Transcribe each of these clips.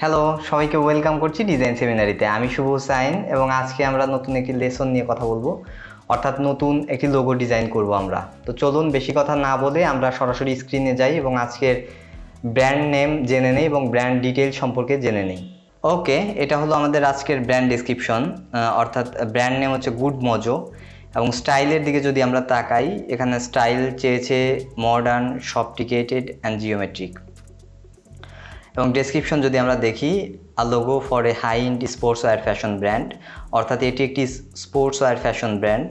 Hello, সবাইকে welcome করছি design সেমিনারিতে। আমি শুভ হোসাইন এবং আজকে আমরা নতুন একটি লেসন নিয়ে কথা বলবো, অর্থাৎ নতুন একটি লোগো ডিজাইন করব আমরা। তো চলুন বেশি কথা না বলে আমরা সরাসরি স্ক্রিনে যাই এবং আজকের ব্র্যান্ড নেম জেনে নেই এবং ব্র্যান্ড ডিটেইল সম্পর্কে জেনে নেই। ওকে, এটা হলো আমাদের আজকের ব্র্যান্ড ডেসক্রিপশন, অর্থাৎ ব্র্যান্ড নেম হচ্ছে গুড মজো। এবং স্টাইলের দিকে যদি আমরা তাকাই, এখানে স্টাইল চেয়েছে মডার্ন, সফটিকেটেড অ্যান্ড জিওমেট্রিক। এবং ডেসক্রিপশন যদি আমরা দেখি, a logo for a high end sportswear fashion brand, অর্থাৎ এটি একটি স্পোর্টস ওয়্যার ফ্যাশন ব্র্যান্ড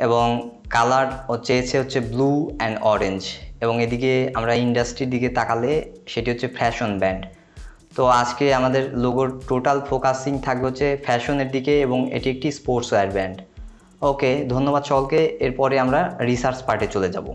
এবং কালার চেয়েছে হচ্ছে ব্লু অ্যান্ড অরেঞ্জ। এবং এদিকে আমরা ইন্ডাস্ট্রির দিকে তাকালে সেটি হচ্ছে ফ্যাশন ব্র্যান্ড। তো আজকে আমাদের লোগোর টোটাল ফোকাসিং থাকবে হচ্ছে ফ্যাশনের দিকে এবং এটি একটি স্পোর্টস ওয়্যার ব্র্যান্ড। ওকে, ধন্যবাদ সকলকে। এরপরে আমরা রিসার্চ পার্টে চলে যাব।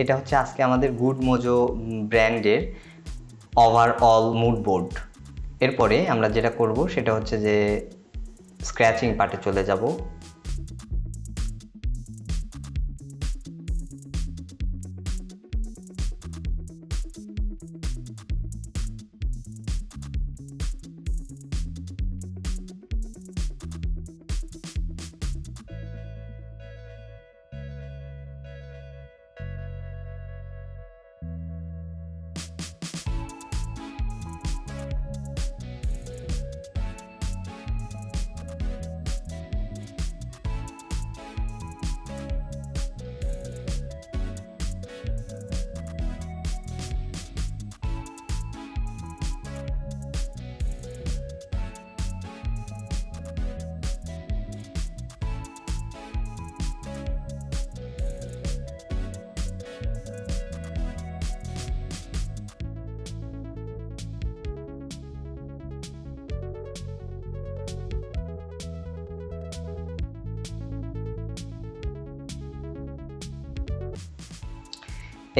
এটা হচ্ছে আজকে আমাদের গুড মোজো ব্র্যান্ডের ওভারঅল মুড বোর্ড। এরপরে আমরা যেটা করব সেটা হচ্ছে যে স্ক্র্যাচিং পার্টে চলে যাব।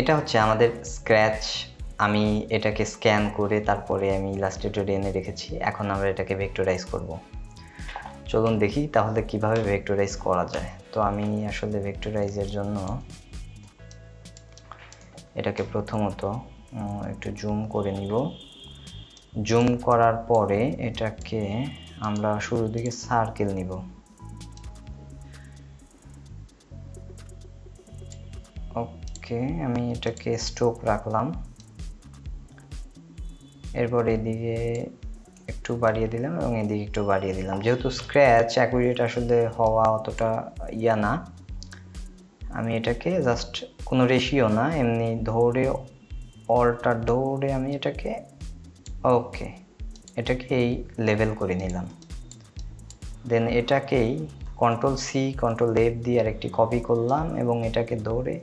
এটা হচ্ছে আমাদের স্ক্র্যাচ। আমি এটাকে স্ক্যান করে তারপরে আমি ইলাস্ট্রেটরে এনে রেখেছি। এখন আমরা এটাকে ভেক্টরাইজ করব। চলুন দেখি তাহলে কিভাবে ভেক্টরাইজ করা যায়। তো আমি আসলে ভেক্টরাইজের জন্য এটাকে প্রথমত একটু জুম করে নিব। জুম করার পরে এটাকে আমরা শুরুর দিকে সার্কেল নিব। ওকে, আমি এটাকে স্ট্রোক রাখলাম। এরপর এদিকে একটু বাড়িয়ে দিলাম এবং এদিকে একটু বাড়িয়ে দিলাম। যেহেতু স্ক্র্যাচ অ্যাকুরেট আসলে হওয়া অতটা ইয়া না, আমি এটাকে জাস্ট কোনো রেশিও না, এমনি ধরে অল্টার ধরে আমি এটাকে ওকে এটাকে এই লেভেল করে নিলাম। দেন এটাকেই কন্ট্রোল-C কন্ট্রোল-F দিয়ে আরেকটি কপি করলাম এবং এটাকে ধরে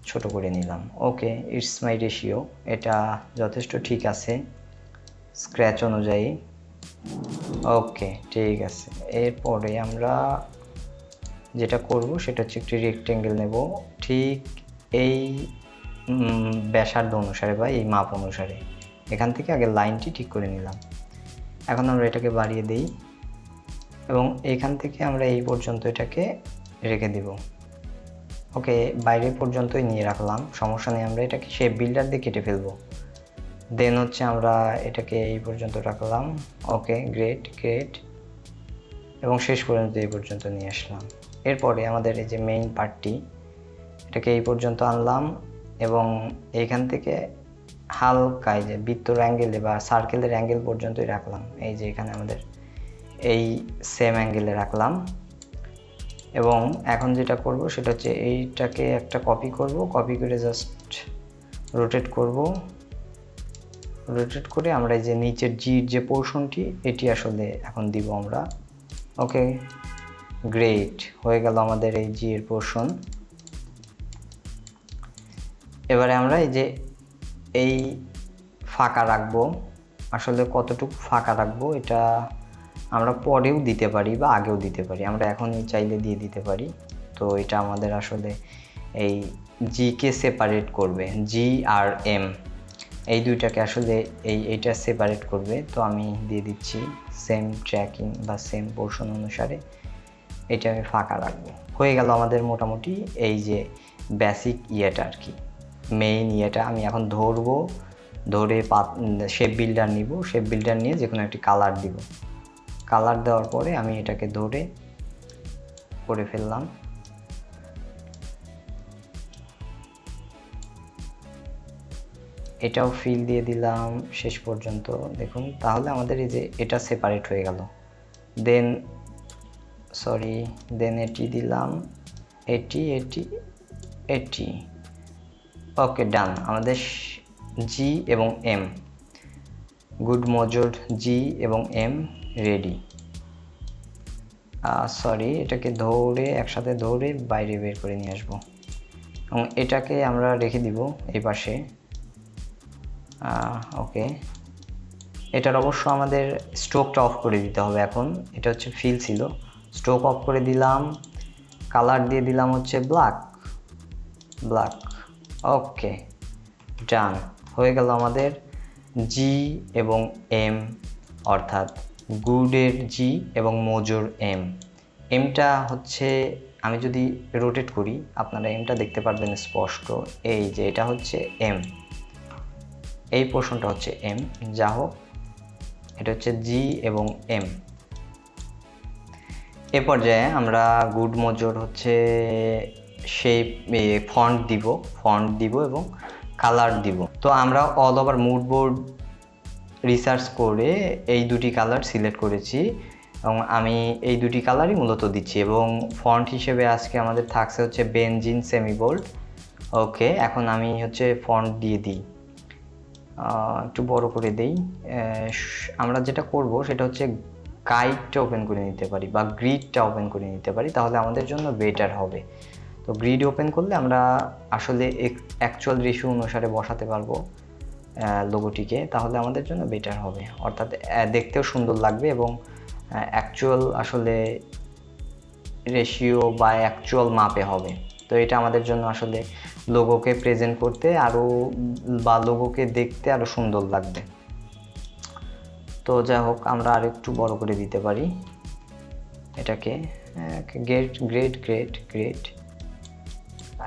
ছোট করে নিলাম। ওকে, ইটস মাই রেশিও, এটা যথেষ্ট ঠিক আছে স্ক্র্যাচ অনুযায়ী। ওকে, ঠিক আছে। এরপরে আমরা যেটা করব সেটা হচ্ছে একটি রেক্টেঙ্গেল নেব, ঠিক এই ব্যাসার্ধ অনুসারে বা এই মাপ অনুসারে। এখান থেকে আগে লাইনটি ঠিক করে নিলাম। এখন আমরা এটাকে বাড়িয়ে দিই এবং এইখান থেকে আমরা এই পর্যন্ত এটাকে রেখে দিব। ওকে, বাইরে পর্যন্তই নিয়ে রাখলাম, সমস্যা নেই। আমরা এটাকে শেপ বিল্ডার দিয়ে কেটে ফেলবো। দেন হচ্ছে আমরা এটাকে এই পর্যন্ত রাখলাম। ওকে, গ্রেট গ্রেট, এবং শেষ পর্যন্ত এই পর্যন্ত নিয়ে আসলাম। এরপরে আমাদের এই যে মেইন পার্টটি, এটাকে এই পর্যন্ত আনলাম এবং এইখান থেকে হালকা এই যে বৃত্তর অ্যাঙ্গেলে বা সার্কেলের অ্যাঙ্গেল পর্যন্তই রাখলাম। এই যে এখানে আমাদের এই সেম অ্যাঙ্গেলে রাখলাম। এবং এখন যেটা করব সেটা হচ্ছে এইটাকে একটা কপি করব, কপি করে জাস্ট রোটেট করব। রোটেট করে আমরা এই যে নিচের জির যে পোর্শনটি, এটি আসলে এখন দিব আমরা। ওকে, গ্রেট, হয়ে গেল আমাদের এই জি এর পোর্শন। এবারে আমরা এই যে এই ফাঁকা রাখবো, আসলে কতটুকু ফাঁকা রাখবো এটা আমরা পরেও দিতে পারি বা আগেও দিতে পারি, আমরা এখনই চাইলে দিয়ে দিতে পারি। তো এটা আমাদের আসলে এই জিকে সেপারেট করবে, জি আর এম এই দুইটাকে আসলে এইটা সেপারেট করবে। তো আমি দিয়ে দিচ্ছি সেম ট্র্যাকিং বা সেম পোর্শন অনুসারে এটা আমি ফাঁকা রাখবো। হয়ে গেল আমাদের মোটামুটি এই যে বেসিক ইয়েটা আর কি, মেইন ইয়েটা। আমি এখন ধরবো, ধরে শেপ বিল্ডার নিব, শেপ বিল্ডার নিয়ে যে কোনো একটি কালার দিব। কালার দেওয়ার পরে আমি এটাকে ধরে করে ফেললাম। এটাও ফিল দিয়ে দিলাম শেষ পর্যন্ত, দেখুন। তাহলে আমাদের এই যে এটা সেপারেট হয়ে গেল। দেন এটি দিলাম, এটি এটি এটি। ওকে, ডান। আমাদের জি এবং এম, গুড মজুর জি এবং এম রেডি। এটাকে ধরে একসাথে ধরে বাইরে বের করে নিয়ে আসবো এবং এটাকে আমরা রেখে দিব এই পাশে। ওকে, এটার অবশ্য আমাদের স্ট্রোকটা অফ করে দিতে হবে এখন। এটা হচ্ছে ফিল ছিল, স্ট্রোক অফ করে দিলাম। কালার দিয়ে দিলাম হচ্ছে ব্ল্যাক। ওকে, ডান। হয়ে গেল আমাদের জি এবং এম, অর্থাৎ গুডের জি এবং মোজোর এম। এমটা হচ্ছে, আমি যদি রোটেট করি আপনারা এমটা দেখতে পারবেন স্পষ্ট। এই যে এটা হচ্ছে এম, এই পোর্শনটা হচ্ছে এম, যা হোক এটা হচ্ছে জি এবং এম। এ পর্যায়ে আমরা গুড মোজোর হচ্ছে সেই ফন্ট দিব এবং কালার দিব। তো আমরা all over mood board research করে এই দুটি কালার সিলেক্ট করেছি এবং আমি এই দুটি কালারই মূলত দিচ্ছি। এবং ফন্ট হিসেবে আজকে আমাদের থাকছে হচ্ছে বেনজিন সেমি বোল্ড। ওকে, এখন আমি হচ্ছে ফন্ট দিয়ে দিই, একটু বড় করে দেই। আমরা যেটা করব সেটা হচ্ছে গাইডটা ওপেন করে নিতে পারি বা গ্রিডটা ওপেন করে নিতে পারি, তাহলে আমাদের জন্য বেটার হবে। তো গ্রিড ওপেন করলে আমরা আসলে অ্যাকচুয়াল রেশিও অনুসারে বসাতে পারবো লোগোটিকে, তাহলে আমাদের জন্য বেটার হবে, অর্থাৎ দেখতেও সুন্দর লাগবে এবং অ্যাকচুয়াল আসলে রেশিও বা অ্যাকচুয়াল মাপে হবে। তো এটা আমাদের জন্য আসলে লোগোকে প্রেজেন্ট করতে আরও বা লোগোকে দেখতে আরও সুন্দর লাগবে। তো যাই হোক, আমরা আর একটু বড় করে দিতে পারি এটাকে। Great great great great.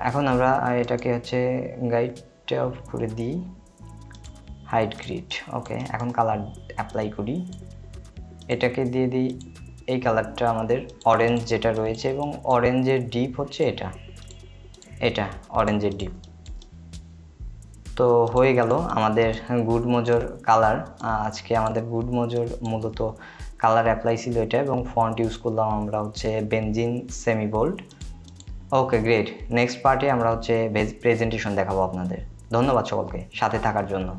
এখন আমরা এটাকে হচ্ছে গাইডটা অফ করে দিই, হাইড গ্রিড। ওকে, এখন কালার অ্যাপ্লাই করি, এটাকে দিয়ে দিই এই কালারটা আমাদের অরেঞ্জ যেটা রয়েছে, এবং অরেঞ্জের ডিপ হচ্ছে এটা অরেঞ্জের ডিপ। তো হয়ে গেল আমাদের গুড মোজোর কালার। আজকে আমাদের গুড মোজোর মূলত কালার অ্যাপ্লাই ছিল এটা, এবং ফন্ট ইউজ করলাম আমরা হচ্ছে Benzin semi bold. Okay great, next পার্টে আমরা হচ্ছে প্রেজেন্টেশন দেখাবো আপনাদের। ধন্যবাদ সকলকে সাথে থাকার জন্য।